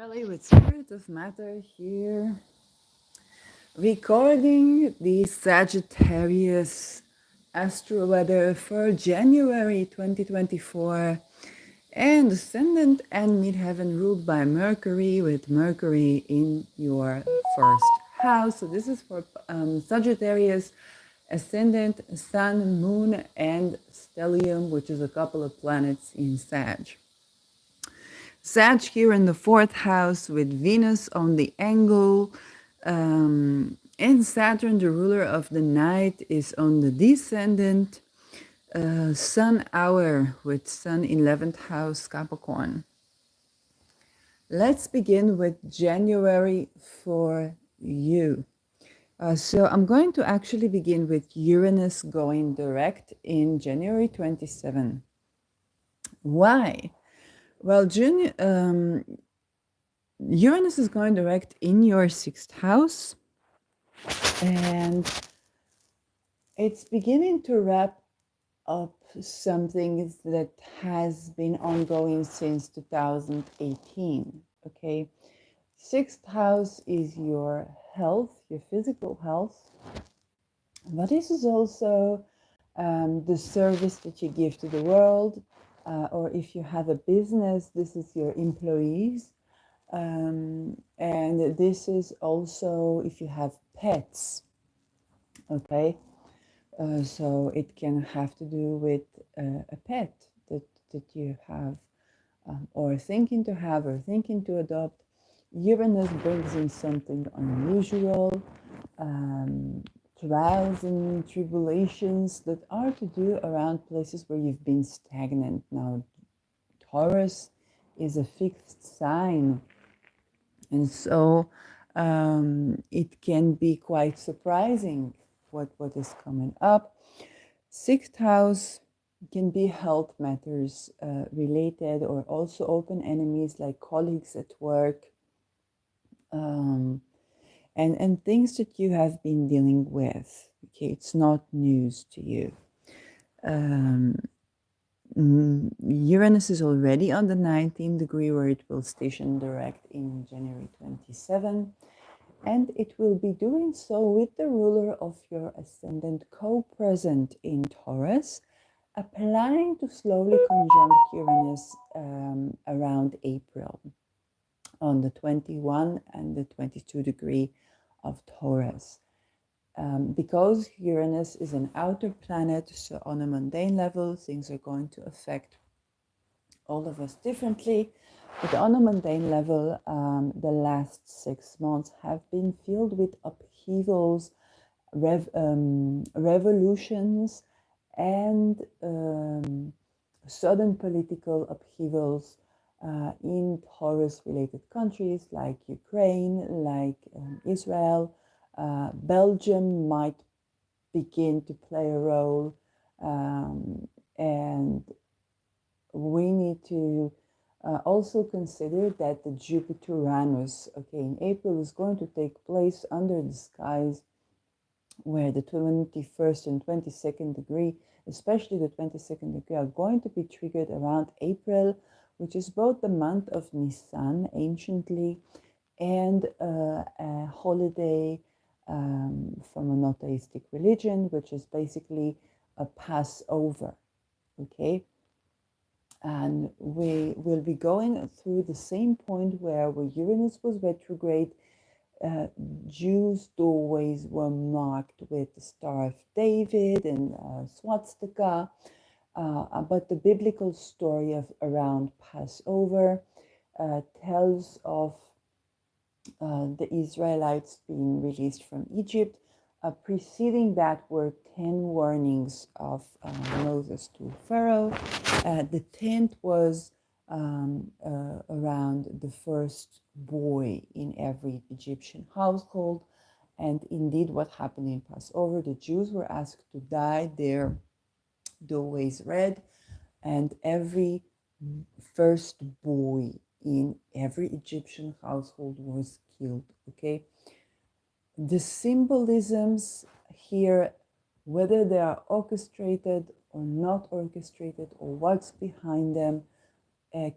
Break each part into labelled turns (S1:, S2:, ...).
S1: Really, with Spirit of Matter here, recording the Sagittarius astro weather for January 2024, and ascendant and midheaven ruled by Mercury, with Mercury in your first house. So this is for Sagittarius, ascendant, sun, moon, and stellium, which is a couple of planets in Sag. Sag here in the fourth house with Venus on the angle. And Saturn, the ruler of the night, is on the descendant. Sun hour with Sun 11th house Capricorn. Let's begin with January for you. So I'm going to actually begin with Uranus going direct in January 27. Why? Well, Uranus is going direct in your sixth house, and it's beginning to wrap up something that has been ongoing since 2018. Okay, sixth house is your health, your physical health, but this is also the service that you give to the world, or if you have a business, this is your employees. And this is also if you have pets, okay? So it can have to do with a pet that you have, or thinking to have, or thinking to adopt. Uranus brings in something unusual, trials and tribulations that are to do around places where you've been stagnant. Now, Taurus is a fixed sign, and so it can be quite surprising what is coming up. Sixth house can be health matters related, or also open enemies like colleagues at work, and things that you have been dealing with. Okay, it's not news to you. Uranus is already on the 19th degree, where it will station direct in January 27, and it will be doing so with the ruler of your ascendant co-present in Taurus, applying to slowly conjunct Uranus around April on the 21 and the 22 degree of Taurus. Because Uranus is an outer planet, so on a mundane level, things are going to affect all of us differently. But on a mundane level, the last 6 months have been filled with upheavals, revolutions, and sudden political upheavals in Taurus-related countries like Ukraine, like Israel. Belgium might begin to play a role, and we need to also consider that the Jupiter-Uranus, okay, in April is going to take place under the skies, where the 21st and 22nd degree, especially the 22nd degree, are going to be triggered around April, which is both the month of Nisan anciently and a holiday from a monotheistic religion, which is basically a Passover, okay? And we will be going through the same point where Uranus was retrograde. Jews' doorways were marked with the Star of David and swastika, but the biblical story of around Passover tells of the Israelites being released from Egypt. Preceding that were 10 warnings of Moses to Pharaoh. The 10th was around the first boy in every Egyptian household. And indeed, what happened in Passover, the Jews were asked to dye their doorways red, and every first boy in every Egyptian household was killed, okay? The symbolisms here, whether they are orchestrated or not orchestrated, or what's behind them,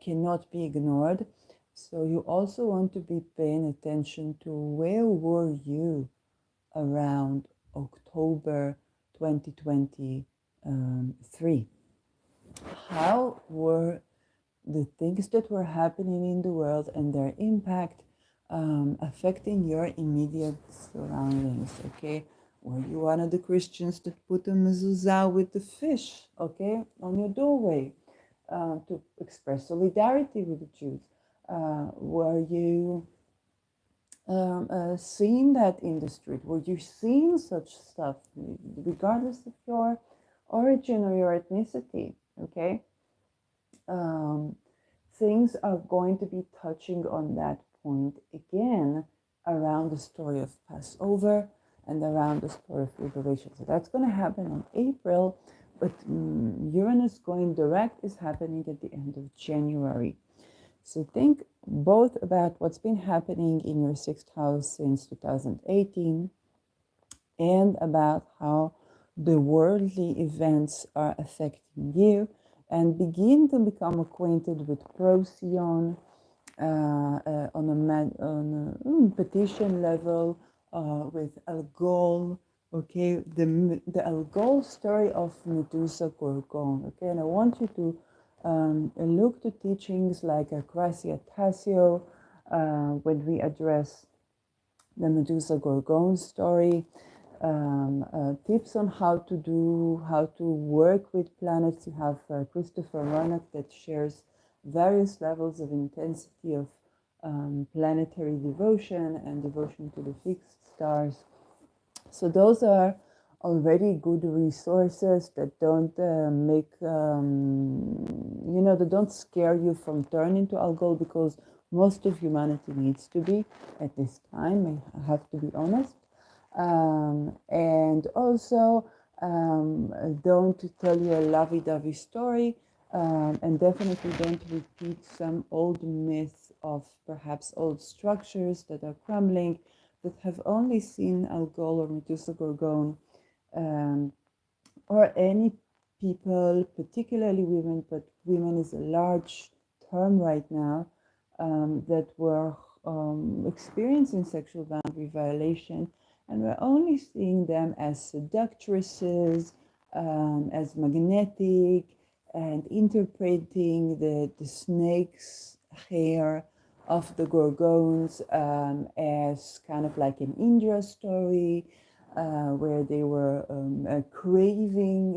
S1: cannot be ignored. So you also want to be paying attention to where were you around October 2023. How were the things that were happening in the world and their impact affecting your immediate surroundings? Okay, were you one of the Christians that put a mezuzah with the fish, okay, on your doorway to express solidarity with the Jews? Were you seeing that in the street? Were you seeing such stuff, regardless of your origin or your ethnicity? Okay, um, things are going to be touching on that point again around the story of Passover and around the story of liberation. So that's going to happen on April, but Uranus going direct is happening at the end of January. So think both about what's been happening in your sixth house since 2018 and about how the worldly events are affecting you, and begin to become acquainted with Procyon on a petition level with Algol. Okay, the Algol story of Medusa Gorgon. Okay, and I want you to look to teachings like Gracia Tassio when we address the Medusa Gorgon story. Tips on how to work with planets. You have Christopher Roanoke that shares various levels of intensity of planetary devotion and devotion to the fixed stars. So those are already good resources that don't that don't scare you from turning to Algol, because most of humanity needs to be at this time. I have to be honest. And also, don't tell you a lovey-dovey story, and definitely don't repeat some old myths of perhaps old structures that are crumbling, that have only seen Algol or Medusa Gorgon, or any people, particularly women, but women is a large term right now, that were experiencing sexual boundary violation, and we're only seeing them as seductresses, as magnetic, and interpreting the snake's hair of the Gorgons as kind of like an Indra story, where they were craving,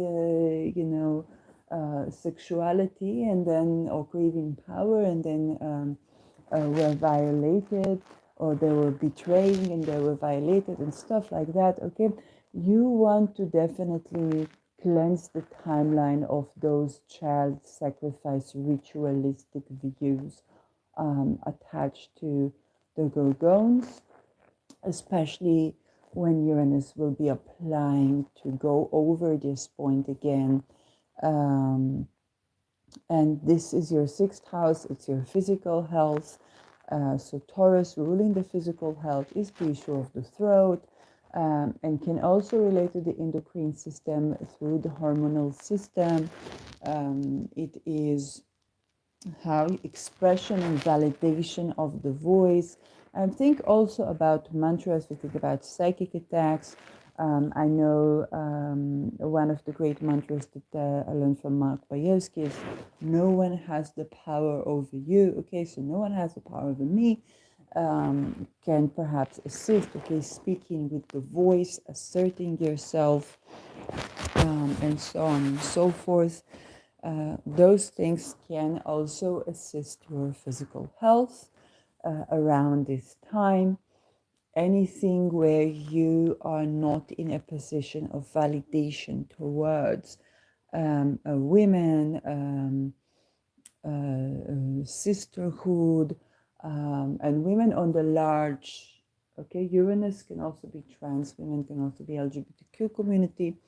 S1: sexuality, and then, or craving power, and then were violated, or they were betraying and they were violated and stuff like that. Okay, you want to definitely cleanse the timeline of those child sacrifice ritualistic views attached to the Gorgons, especially when Uranus will be applying to go over this point again. And this is your sixth house, it's your physical health. So Taurus ruling the physical health is the issue of the throat, and can also relate to the endocrine system through the hormonal system. It is how expression and validation of the voice. And think also about mantras. We think about psychic attacks. I know one of the great mantras that I learned from Mark Bayevsky is, no one has the power over you. Okay, so no one has the power over me. Can perhaps assist, okay, speaking with the voice, asserting yourself, and so on and so forth. Those things can also assist your physical health around this time. Anything where you are not in a position of validation towards women, sisterhood, and women on the large. Okay, Uranus can also be trans women, can also be LGBTQ community.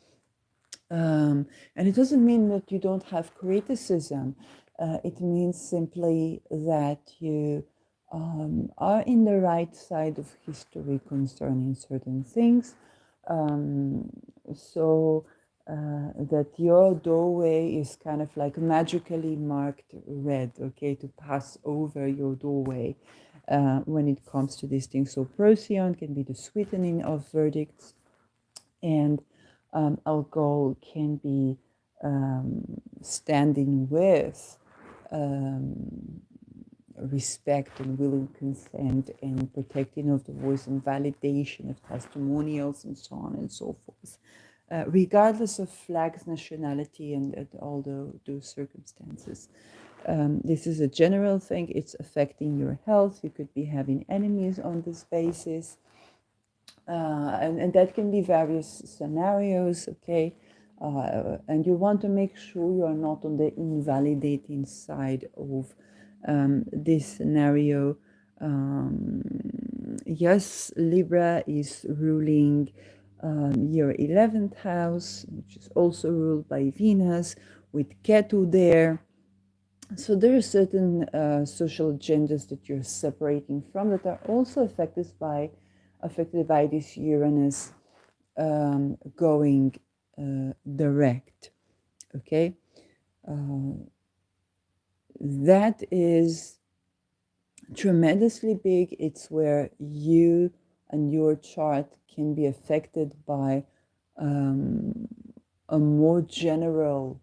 S1: And it doesn't mean that you don't have criticism. It means simply that you are in the right side of history concerning certain things. So that your doorway is kind of like magically marked red, okay, to pass over your doorway when it comes to these things. So Procyon can be the sweetening of verdicts, and alcohol can be standing with respect and willing consent and protecting of the voice and validation of testimonials and so on and so forth, regardless of flag's nationality and all those circumstances. This is a general thing. It's affecting your health. You could be having enemies on this basis. And that can be various scenarios, okay? And you want to make sure you are not on the invalidating side of this scenario. Yes, Libra is ruling your 11th house, which is also ruled by Venus, with Ketu there. So there are certain social agendas that you're separating from that are also affected by this Uranus going direct. Okay, that is tremendously big. It's where you and your chart can be affected by a more general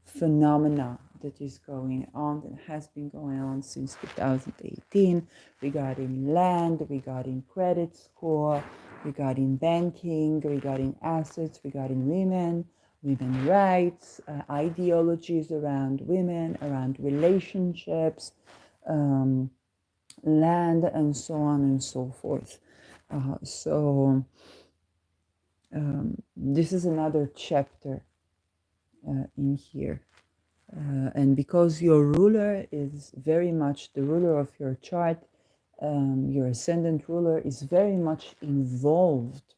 S1: phenomena that is going on, that has been going on since 2018, regarding land, regarding credit score, regarding banking, regarding assets, regarding women, women's rights, ideologies around women, around relationships, land, and so on and so forth. This is another chapter in here. And because your ruler is very much the ruler of your chart, your ascendant ruler is very much involved,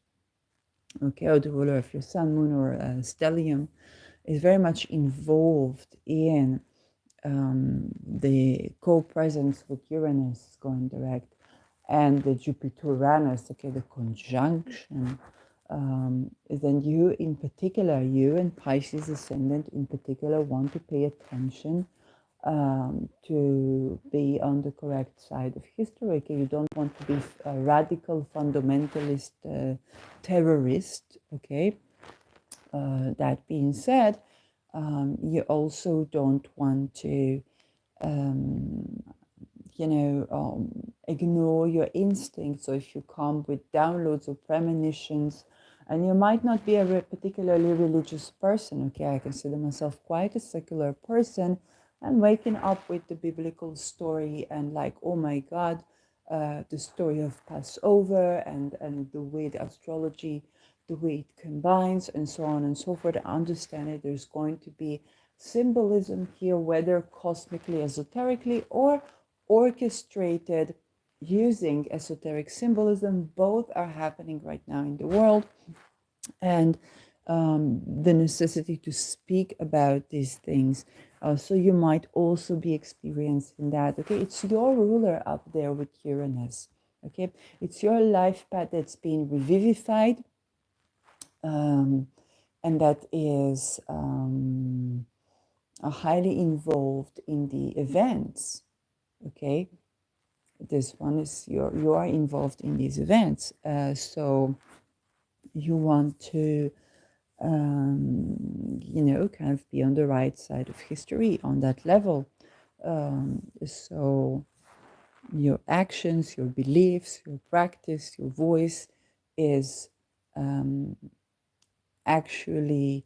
S1: okay, or the ruler of your sun, moon, or stellium is very much involved in the co-presence with Uranus going direct and the Jupiter-Uranus, okay, the conjunction. Then you in particular, you and Pisces ascendant in particular, want to pay attention to be on the correct side of history. Okay? You don't want to be a radical fundamentalist terrorist. Okay. That being said, you also don't want to ignore your instincts. So if you come with downloads or premonitions, and you might not be a particularly religious person, okay, I consider myself quite a secular person, and waking up with the biblical story and like, oh my God, the story of Passover and the way the astrology, the way it combines and so on and so forth. I understand it. There's going to be symbolism here, whether cosmically, esoterically, or orchestrated using esoteric symbolism. Both are happening right now in the world, and the necessity to speak about these things. So you might also be experiencing that. Okay, it's your ruler up there with Uranus. Okay, it's your life path that's being revivified, and that is highly involved in the events. Okay, this one is you are involved in these events, so you want to kind of be on the right side of history on that level. So your actions, your beliefs, your practice, your voice is actually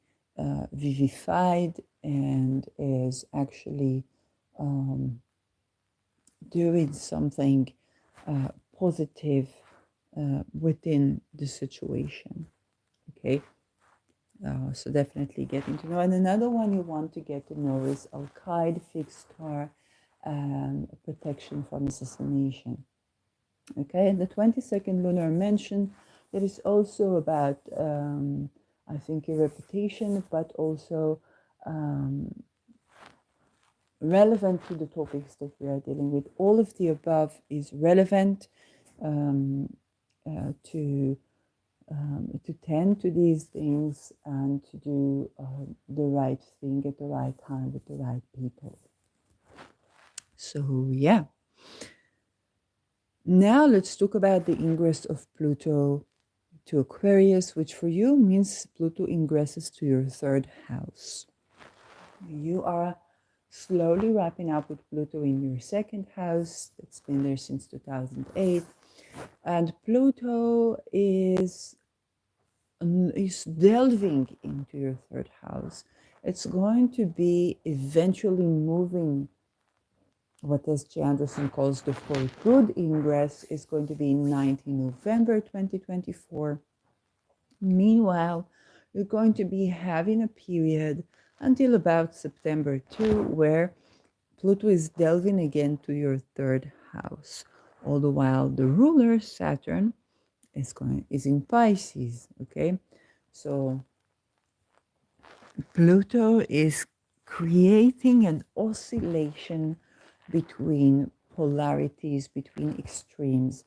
S1: vivified and is actually doing something positive within the situation. Okay. So definitely getting to know. And another one you want to get to know is Al-Qaeda, fixed star, and protection from assassination. Okay, and the 22nd lunar mention, that is also about, I think, your reputation, but also relevant to the topics that we are dealing with. All of the above is relevant to to tend to these things and to do the right thing at the right time with the right people. So, yeah. Now let's talk about the ingress of Pluto to Aquarius, which for you means Pluto ingresses to your third house. You are slowly wrapping up with Pluto in your second house. It's been there since 2008. And Pluto is delving into your third house. It's going to be eventually moving what S.J. Anderson calls the for good ingress is going to be 19 November 2024. Meanwhile, you're going to be having a period until about September 2 where Pluto is delving again to your third house. All the while the ruler Saturn is in Pisces, okay? So Pluto is creating an oscillation between polarities, between extremes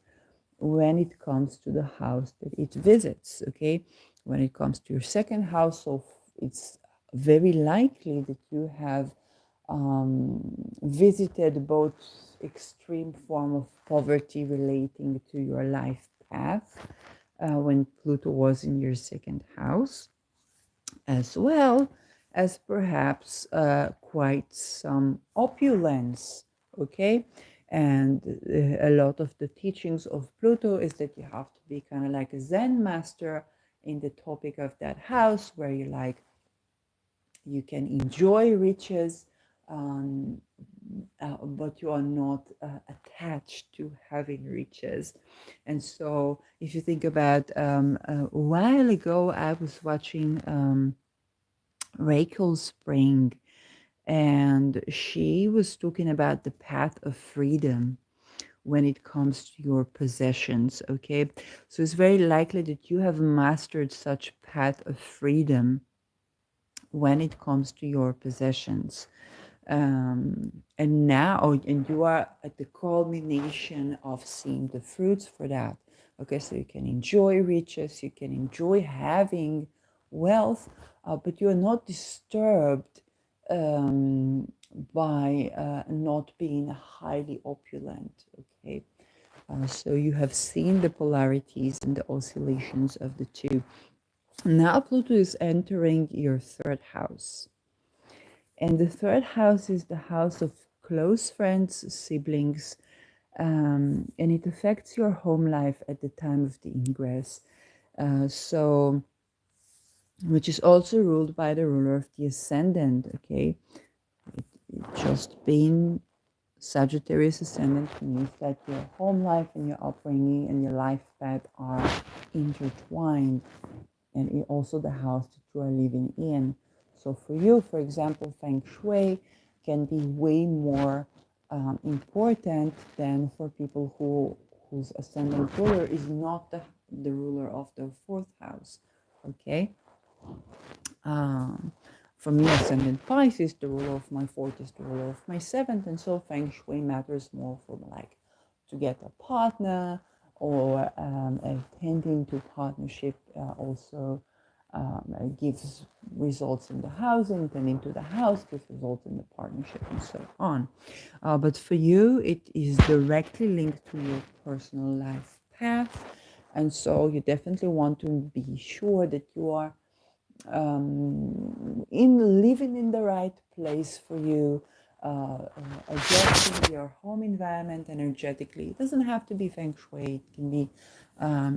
S1: when it comes to the house that it visits, okay? When it comes to your second house, so it's very likely that you have visited both extreme form of poverty relating to your life path when Pluto was in your second house, as well as perhaps quite some opulence, okay? And a lot of the teachings of Pluto is that you have to be kind of like a Zen master in the topic of that house, where you can enjoy riches, um, but you are not attached to having riches. And so, if you think about a while ago, I was watching Rachel Spring, and she was talking about the path of freedom when it comes to your possessions. Okay, so it's very likely that you have mastered such path of freedom when it comes to your possessions. And now, and you are at the culmination of seeing the fruits for that. Okay, so you can enjoy riches, you can enjoy having wealth, but you're not disturbed um, by not being highly opulent. Okay, so you have seen the polarities and the oscillations of the two. Now Pluto is entering your third house. And the third house is the house of close friends, siblings, and it affects your home life at the time of the ingress. So, which is also ruled by the ruler of the ascendant, okay? It just being Sagittarius ascendant means that your home life and your upbringing and your life path are intertwined, and also the house that you are living in. So for you, for example, Feng Shui can be way more important than for people whose ascendant ruler is not the ruler of the fourth house. Okay. Um, for me, ascendant Pisces, the ruler of my fourth is the ruler of my seventh, and so Feng Shui matters more for like to get a partner or attending to partnership also gives results in the housing, tending to the house gives results in the partnership, and so on. But for you, it is directly linked to your personal life path, and so you definitely want to be sure that you are in living in the right place for you, adjusting your home environment energetically. It doesn't have to be feng shui. It can be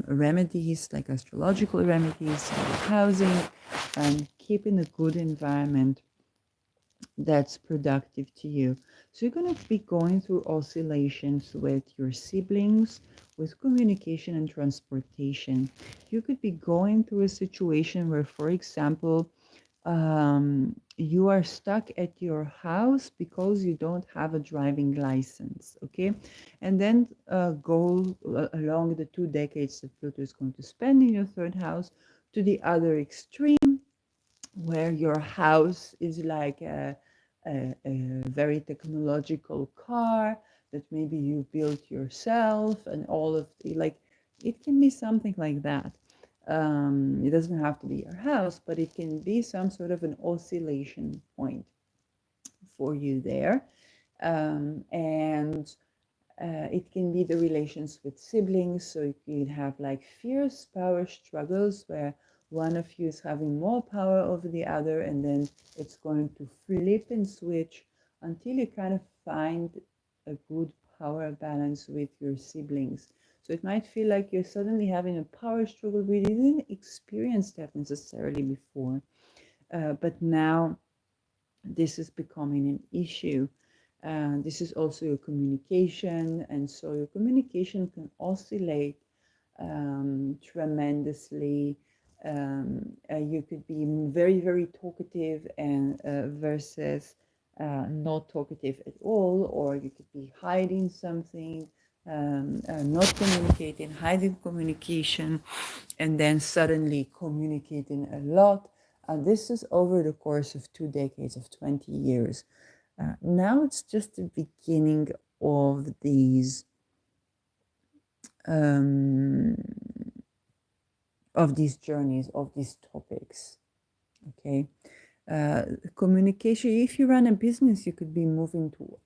S1: remedies like astrological remedies, housing, and keeping a good environment that's productive to you. So you're going to be going through oscillations with your siblings, with communication and transportation. You could be going through a situation where, for example, you are stuck at your house because you don't have a driving license, okay? And then go along the 2 decades that Pluto is going to spend in your third house to the other extreme, where your house is like a very technological car that maybe you built yourself, and all of the like, it can be something like that. It doesn't have to be your house, but it can be some sort of an oscillation point for you there. And it can be the relations with siblings. So you could have like fierce power struggles where one of you is having more power over the other, and then it's going to flip and switch until you kind of find a good power balance with your siblings. So it might feel like you're suddenly having a power struggle, but you didn't experience that necessarily before. But now this is becoming an issue. This is also your communication, and so your communication can oscillate tremendously. You could be very, very talkative and versus not talkative at all, or you could be hiding something, not communicating, hiding communication, and then suddenly communicating a lot. This is over the course of 2 decades of 20 years. Now it's just the beginning of um, these journeys, of these topics. Okay, communication. If you run a business, you could be moving to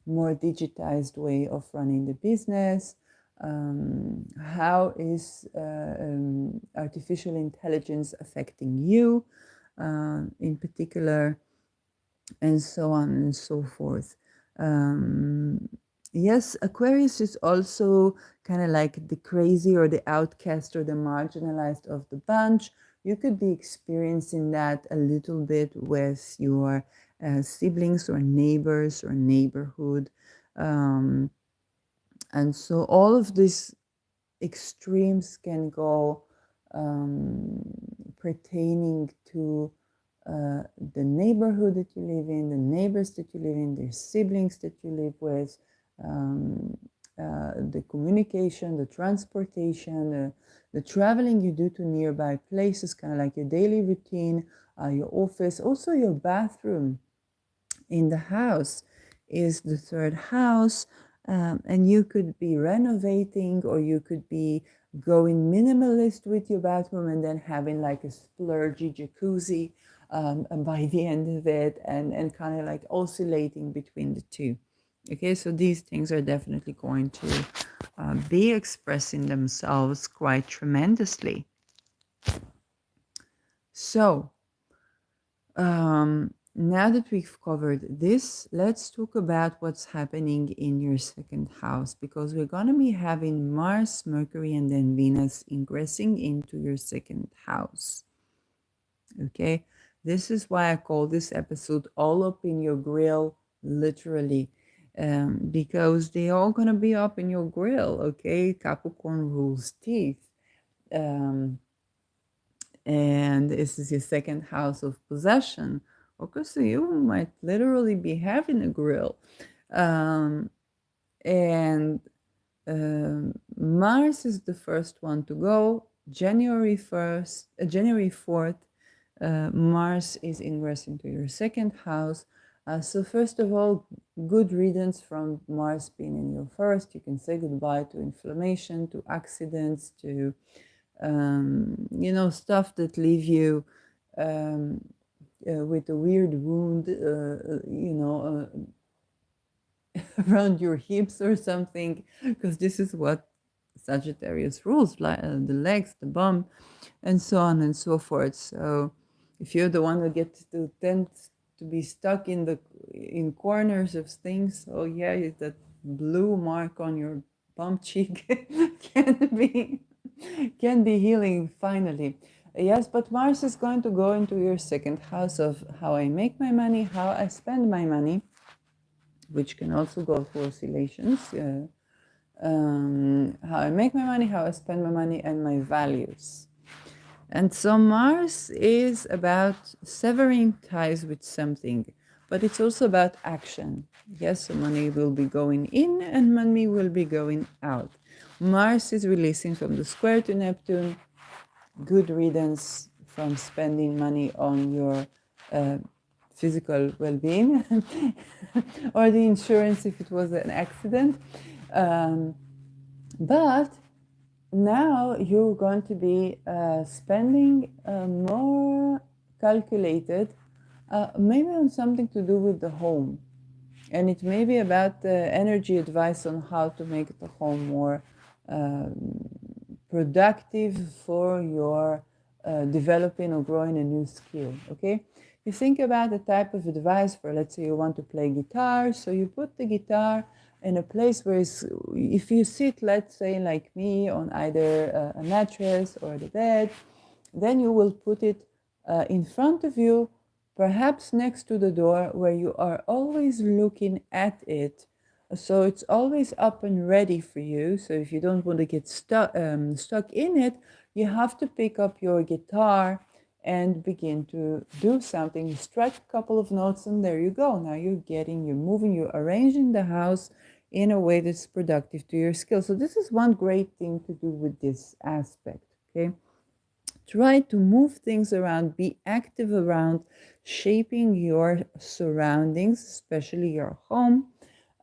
S1: more digitized way of running the business. How is artificial intelligence affecting you in particular, and so on and so forth. Yes, Aquarius is also kind of like the crazy or the outcast or the marginalized of the bunch. You could be experiencing that a little bit with your siblings or neighbors or neighborhood. And so all of these extremes can go pertaining to the neighborhood that you live in, the neighbors that you live in, the siblings that you live with, the communication, the transportation, the traveling you do to nearby places, kind of like your daily routine, your office, also your bathroom in the house is the third house. And you could be renovating, or you could be going minimalist with your bathroom and then having like a splurgy jacuzzi by the end of it, and kind of like oscillating between the two. Okay, so these things are definitely going to be expressing themselves quite tremendously. So, now that we've covered this, let's talk about what's happening in your second house, because we're going to be having Mars, Mercury, and then Venus ingressing into your second house. Okay, this is why I call this episode All Up in Your Grill, literally, because they're all going to be up in your grill. Okay, Capricorn rules teeth. And this is your second house of possession. Okay, so you might literally be having a grill. And Mars is the first one to go. January 1st, January 4th, Mars is ingressing to your second house. So first of all, good riddance from Mars being in your first. You can say goodbye to inflammation, to accidents, to stuff that leave you with a weird wound, around your hips or something, because this is what Sagittarius rules, like the legs, the bum, and so on and so forth. So if you're the one who gets to tend to be stuck in corners of things, oh yeah, that blue mark on your bum cheek can be healing finally. Yes, but Mars is going to go into your second house of how I make my money, how I spend my money, which can also go through oscillations. How I make my money, how I spend my money, and my values. And so Mars is about severing ties with something, but it's also about action. Yes, so money will be going in and money will be going out. Mars is releasing from the square to Neptune. Good riddance from spending money on your physical well-being or the insurance if it was an accident. But now you're going to be spending more calculated, maybe on something to do with the home. And it may be about energy advice on how to make the home more um, productive for your developing or growing a new skill. Okay, you think about the type of advice for, let's say you want to play guitar, so you put the guitar in a place where it's, if you sit, let's say like me, on either a mattress or the bed, then you will put it in front of you, perhaps next to the door, where you are always looking at it. So it's always up and ready for you. So if you don't want to get stuck in it, you have to pick up your guitar and begin to do something. You strike a couple of notes and there you go. Now you're moving, you're arranging the house in a way that's productive to your skill. So this is one great thing to do with this aspect, okay? Try to move things around, be active around shaping your surroundings, especially your home,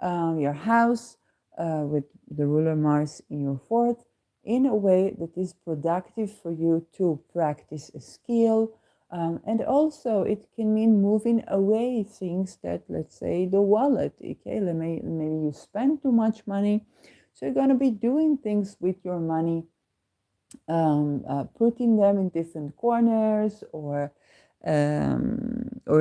S1: your house, with the ruler Mars in your fourth, in a way that is productive for you to practice a skill. And also, it can mean moving away things that, let's say, the wallet. Okay, maybe you spend too much money, so you're going to be doing things with your money, putting them in different corners, or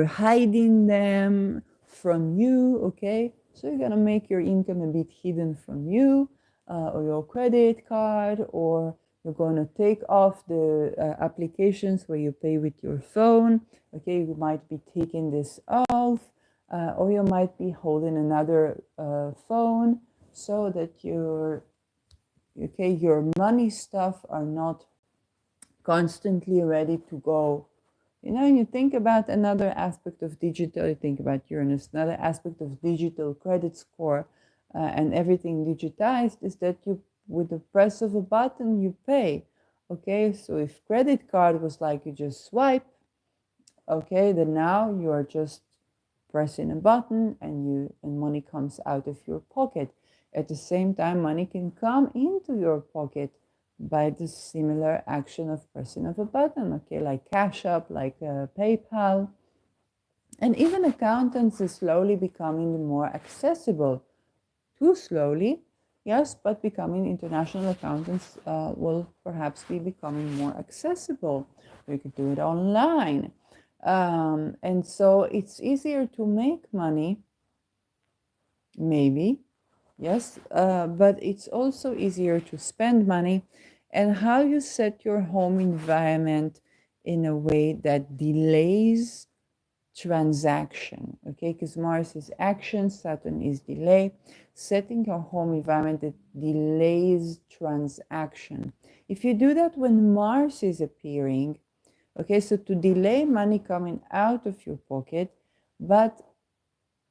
S1: hiding them from you. Okay, so you're gonna make your income a bit hidden from you, or your credit card, or you're going to take off the applications where you pay with your phone. Okay, you might be taking this off, or you might be holding another phone, so that your money stuff are not constantly ready to go. And you think about another aspect of digital, you think about Uranus, another aspect of digital credit score, and everything digitized, is that you, with the press of a button, you pay. Okay, so if credit card was like you just swipe, okay, then now you are just pressing a button and money comes out of your pocket. At the same time, money can come into your pocket by the similar action of pressing of a button, okay, like Cash App, like PayPal. And even accountants is slowly becoming more accessible. Too slowly, yes, but becoming international accountants will perhaps be becoming more accessible. We could do it online. And so it's easier to make money, maybe, yes, but it's also easier to spend money. And how you set your home environment in a way that delays transaction, okay, because Mars is action, Saturn is delay. Setting your home environment that delays transaction. If you do that when Mars is appearing, okay, so to delay money coming out of your pocket, but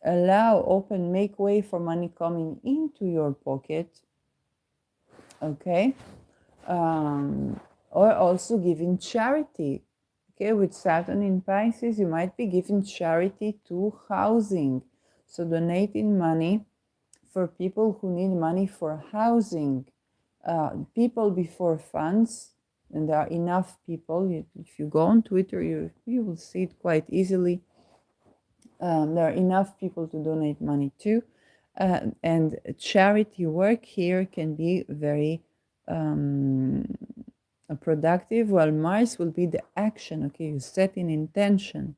S1: make way for money coming into your pocket, okay, or also giving charity. Okay, with Saturn in Pisces, you might be giving charity to housing. So donating money for people who need money for housing. People before funds, and there are enough people. If you go on Twitter, you will see it quite easily. There are enough people to donate money to. And charity work here can be very productive, while Mars will be the action. Okay, you set an intention,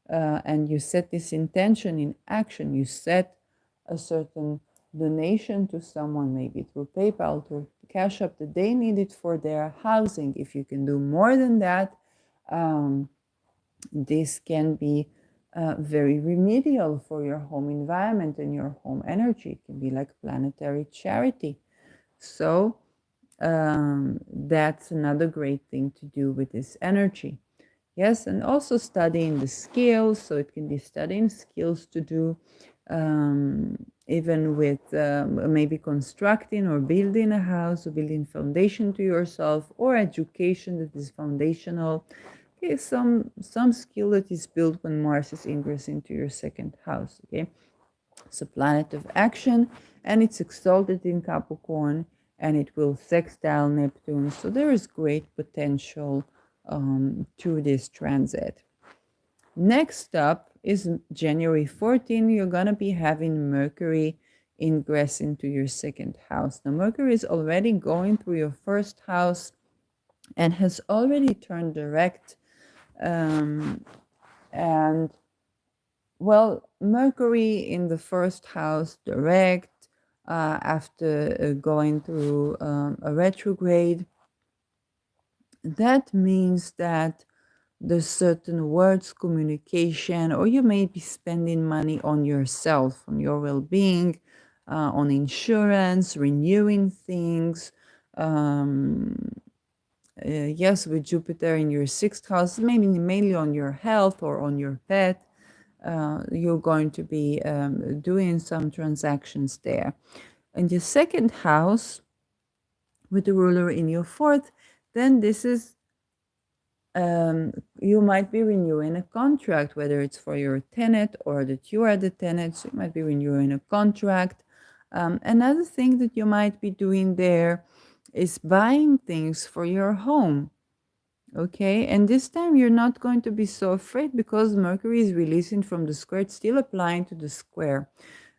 S1: and you set this intention in action. You set a certain donation to someone, maybe through PayPal, through Cash App, that they need it for their housing. If you can do more than that, this can be very remedial for your home environment and your home energy. It can be like planetary charity. So that's another great thing to do with this energy. Yes, and also studying the skills. So it can be studying skills to do, even with maybe constructing or building a house, or building foundation to yourself, or education that is foundational. Okay, some skill that is built when Mars is ingress into your second house. Okay, it's a planet of action, and it's exalted in Capricorn, and it will sextile Neptune. So there is great potential to this transit. Next up is January 14. You're going to be having Mercury ingress into your second house. Now, Mercury is already going through your first house and has already turned direct. And well, Mercury in the first house direct after going through a retrograde, that means that there's certain words, communication, or you may be spending money on yourself, on your well-being, on insurance, renewing things. Um, yes, with Jupiter in your sixth house, maybe mainly on your health or on your pet. You're going to be doing some transactions there. In your second house, with the ruler in your fourth, then this is you might be renewing a contract, whether it's for your tenant or that you are the tenant. So you might be renewing a contract. Another thing that you might be doing there is buying things for your home. Okay, and this time you're not going to be so afraid because Mercury is releasing from the square. It's still applying to the square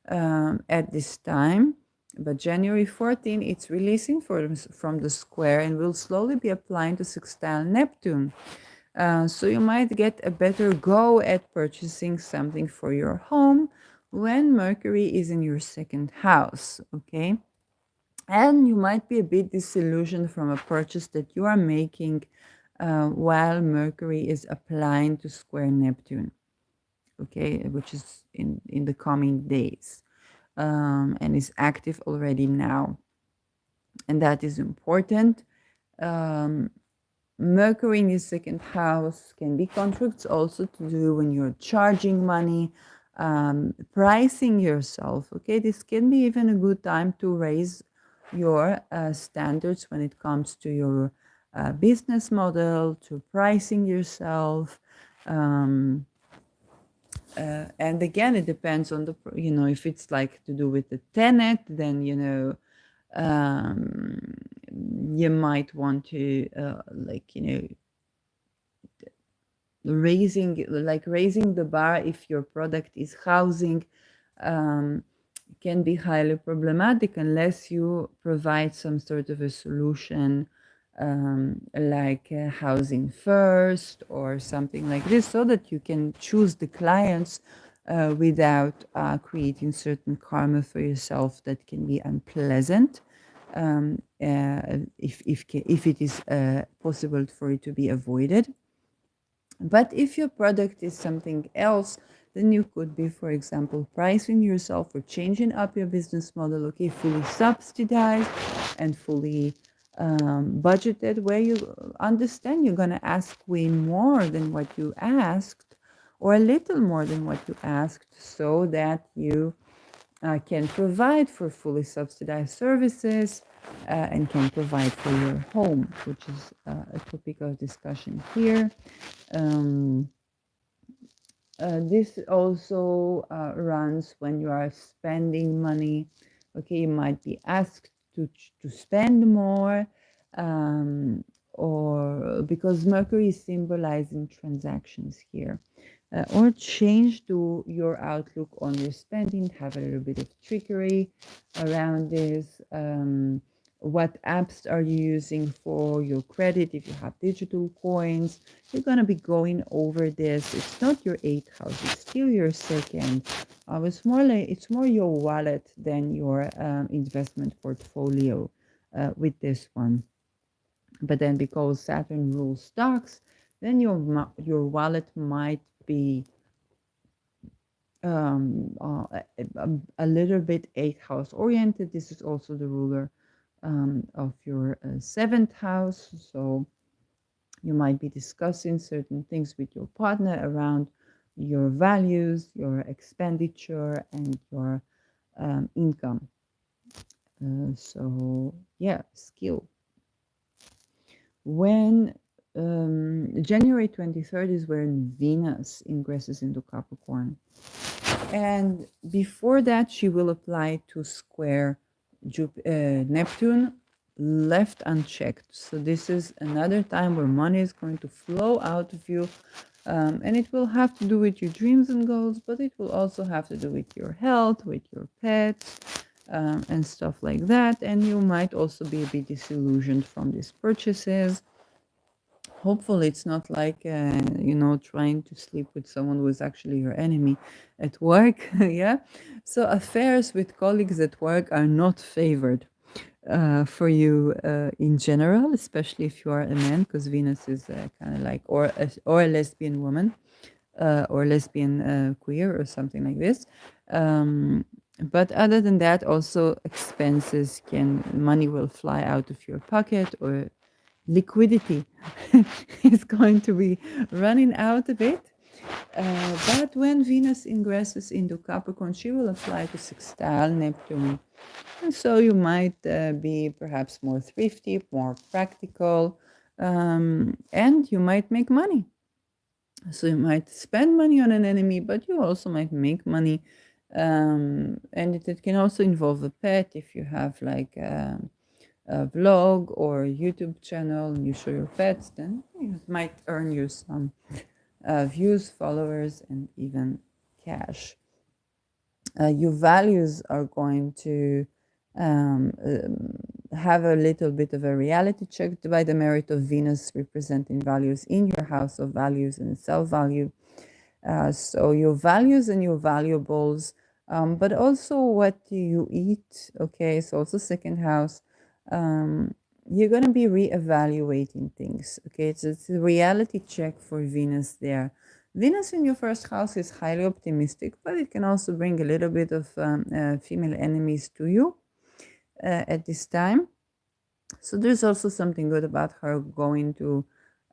S1: at this time. But January 14, it's releasing from the square and will slowly be applying to sextile Neptune. So you might get a better go at purchasing something for your home when Mercury is in your second house, okay? And you might be a bit disillusioned from a purchase that you are making while Mercury is applying to square Neptune, okay, which is in the coming days. And is active already now. And that is important. Mercury in your second house can be contracts also to do when you're charging money, pricing yourself. Okay, this can be even a good time to raise your standards when it comes to your business model, to pricing yourself. And again, it depends on the, if it's like to do with the tenant, then, you might want to, raising the bar if your product is housing, can be highly problematic unless you provide some sort of a solution, like housing first or something like this, so that you can choose the clients without creating certain karma for yourself that can be unpleasant, if it is possible for it to be avoided. But if your product is something else, then you could be, for example, pricing yourself or changing up your business model, okay, fully subsidized and fully budgeted, where you understand you're going to ask way more than what you asked, or a little more than what you asked, so that you can provide for fully subsidized services and can provide for your home, which is a topic of discussion here. This also runs when you are spending money. Okay, you might be asked to spend more, or because Mercury is symbolizing transactions here. Or change to your outlook on your spending, have a little bit of trickery around this. What apps are you using for your credit? If you have digital coins, you're going to be going over this. It's not your eighth house, it's still your second. It's more your wallet than your investment portfolio with this one. But then because Saturn rules stocks, then your wallet might be a little bit eighth house oriented. This is also the ruler of your seventh house. So you might be discussing certain things with your partner around your values, your expenditure, and your income. So yeah, skill. When January 23rd is when Venus ingresses into Capricorn. And before that, she will apply to square Neptune left unchecked. So this is another time where money is going to flow out of you, and it will have to do with your dreams and goals, but it will also have to do with your health, with your pets, and stuff like that. And you might also be a bit disillusioned from these purchases. Hopefully it's not like trying to sleep with someone who is actually your enemy at work. Yeah, so affairs with colleagues at work are not favored for you in general, especially if you are a man, because Venus is kind of like, or a lesbian woman, or lesbian queer or something like this. But other than that, also expenses money will fly out of your pocket, or liquidity is going to be running out a bit. But when Venus ingresses into Capricorn, she will apply to sextile Neptune. And so you might be perhaps more thrifty, more practical, and you might make money. So you might spend money on an enemy, but you also might make money. And it can also involve a pet if you have like a vlog or a YouTube channel and you show your pets, then it might earn you some views, followers, and even cash. Your values are going to have a little bit of a reality check by the merit of Venus representing values in your house of values and self-value. So your values and your valuables, but also what do you eat? Okay, so also second house. You're going to be reevaluating things. Okay, it's a reality check for Venus there. Venus in your first house is highly optimistic, but it can also bring a little bit of female enemies to you at this time. So there's also something good about her going to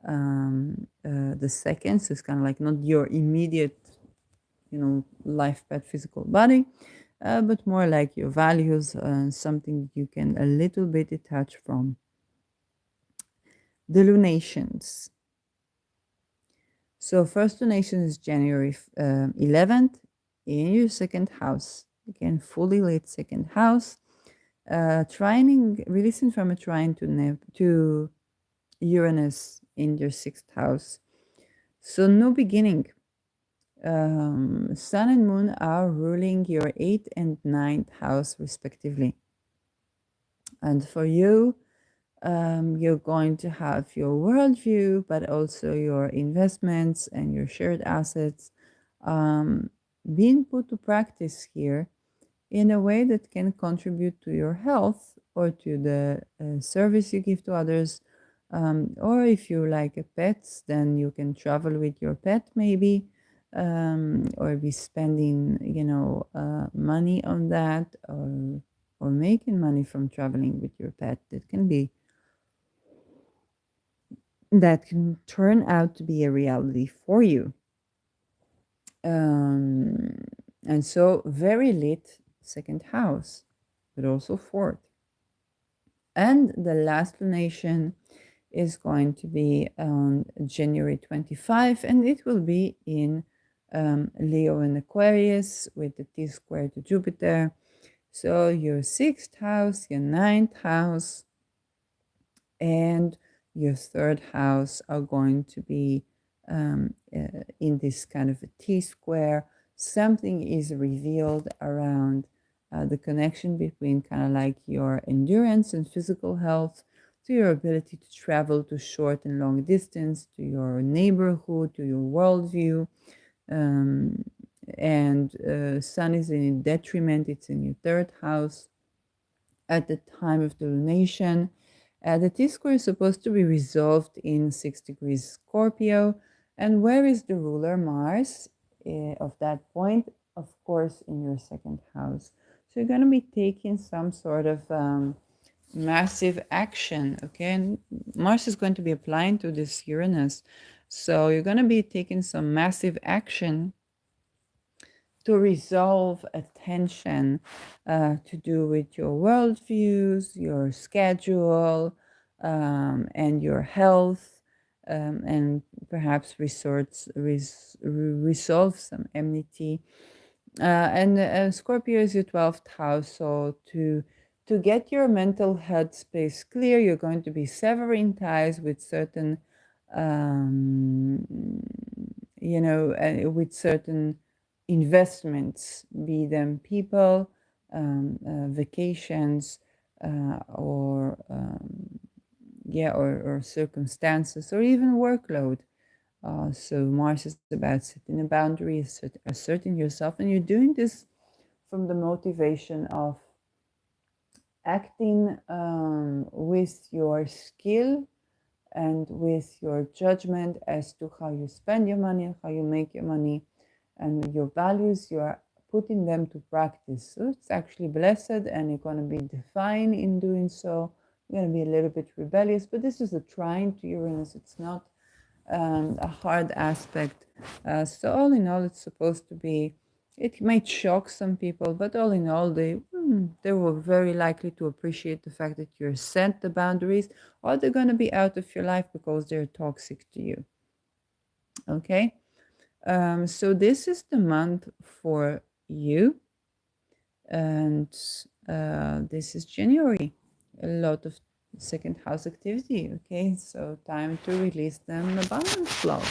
S1: the second. So it's kind of like not your immediate, life path, physical body, but more like your values, something you can a little bit detach from. The lunations. So first lunation is January 11th in your second house. Again, fully lit second house. Trining, releasing from a trine to Uranus in your sixth house. So no beginning. Sun and Moon are ruling your 8th and 9th house respectively. And for you, you're going to have your worldview, but also your investments and your shared assets being put to practice here in a way that can contribute to your health or to the service you give to others. Or if you like pets, then you can travel with your pet maybe, or be spending, money on that, or making money from traveling with your pet. That can turn out to be a reality for you. And so very lit second house, but also fourth. And the last lunation is going to be on January 25, and it will be in Leo and Aquarius with the T-square to Jupiter. So your sixth house, your ninth house, and your third house are going to be in this kind of a T-square. Something is revealed around the connection between kind of like your endurance and physical health, to your ability to travel to short and long distance, to your neighborhood, to your worldview. And Sun is in detriment, it's in your third house at the time of the lunation. The T-square is supposed to be resolved in 6 degrees Scorpio. And where is the ruler? Mars of that point, of course, in your second house. So you're going to be taking some sort of massive action, okay? And Mars is going to be applying to this Uranus. So you're going to be taking some massive action to resolve a tension to do with your worldviews, your schedule, and your health, and perhaps resolve some enmity. And Scorpio is your 12th house, so to to get your mental headspace clear, you're going to be severing ties with certain, um, with certain investments, be them people, vacations, or circumstances, or even workload. So Mars is about setting a boundary, asserting yourself, and you're doing this from the motivation of acting with your skill and with your judgment as to how you spend your money, how you make your money, and your values. You are putting them to practice. So it's actually blessed, and you're going to be defined in doing so. You're going to be a little bit rebellious, but this is a trine to Uranus. It's not a hard aspect. So all in all, it's supposed to be. It might shock some people, but all in all, they were very likely to appreciate the fact that you're set the boundaries, or they're going to be out of your life because they're toxic to you. Okay, so this is the month for you, and this is January. A lot of second house activity. Okay, so time to release them abundance flow.